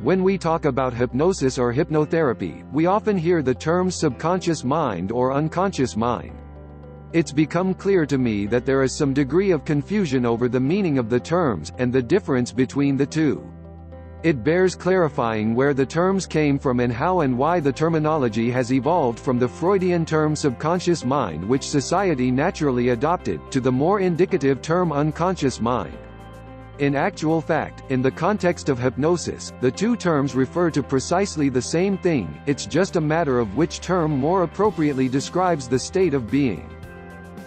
When we talk about hypnosis or hypnotherapy, we often hear the terms subconscious mind or unconscious mind. It's become clear to me that there is some degree of confusion over the meaning of the terms, and the difference between the two. It bears clarifying where the terms came from and how and why the terminology has evolved from the Freudian term subconscious mind, which society naturally adopted, to the more indicative term unconscious mind. In actual fact, in the context of hypnosis, the two terms refer to precisely the same thing, it's just a matter of which term more appropriately describes the state of being.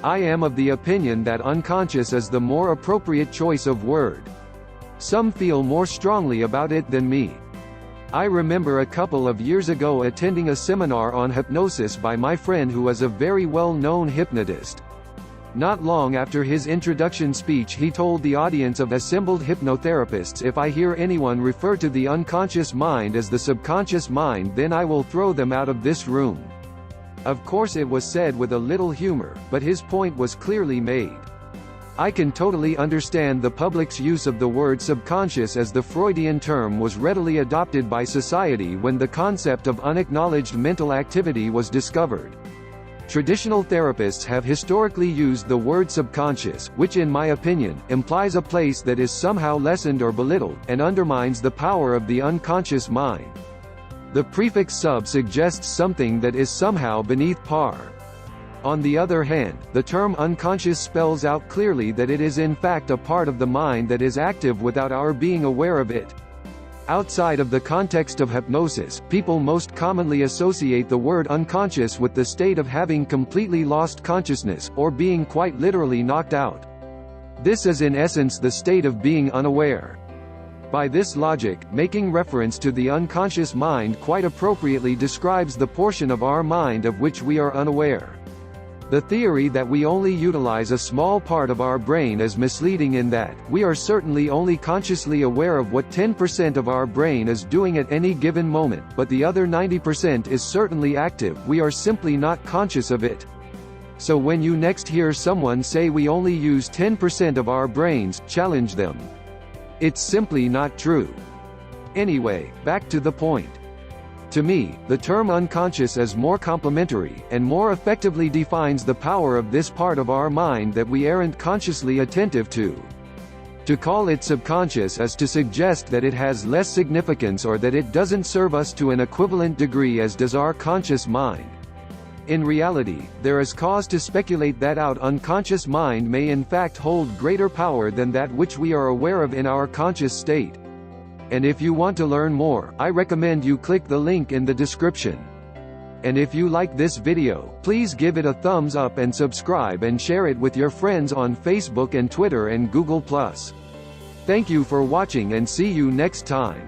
I am of the opinion that unconscious is the more appropriate choice of word. Some feel more strongly about it than me. I remember a couple of years ago attending a seminar on hypnosis by my friend who is a very well-known hypnotist. Not long after his introduction speech, he told the audience of assembled hypnotherapists, "If I hear anyone refer to the unconscious mind as the subconscious mind, then I will throw them out of this room." Of course it was said with a little humor, but his point was clearly made. I can totally understand the public's use of the word subconscious, as the Freudian term was readily adopted by society when the concept of unacknowledged mental activity was discovered. Traditional therapists have historically used the word subconscious, which in my opinion, implies a place that is somehow lessened or belittled, and undermines the power of the unconscious mind. The prefix sub suggests something that is somehow beneath par. On the other hand, the term unconscious spells out clearly that it is in fact a part of the mind that is active without our being aware of it. Outside of the context of hypnosis, people most commonly associate the word unconscious with the state of having completely lost consciousness, or being quite literally knocked out. This is in essence the state of being unaware. By this logic, making reference to the unconscious mind quite appropriately describes the portion of our mind of which we are unaware. The theory that we only utilize a small part of our brain is misleading in that, we are certainly only consciously aware of what 10% of our brain is doing at any given moment, but the other 90% is certainly active, we are simply not conscious of it. So when you next hear someone say we only use 10% of our brains, challenge them. It's simply not true. Anyway, back to the point. To me, the term unconscious is more complimentary, and more effectively defines the power of this part of our mind that we aren't consciously attentive to. To call it subconscious is to suggest that it has less significance or that it doesn't serve us to an equivalent degree as does our conscious mind. In reality, there is cause to speculate that our unconscious mind may in fact hold greater power than that which we are aware of in our conscious state. And if you want to learn more, I recommend you click the link in the description. And if you like this video, please give it a thumbs up and subscribe and share it with your friends on Facebook and Twitter and Google+. Thank you for watching and see you next time.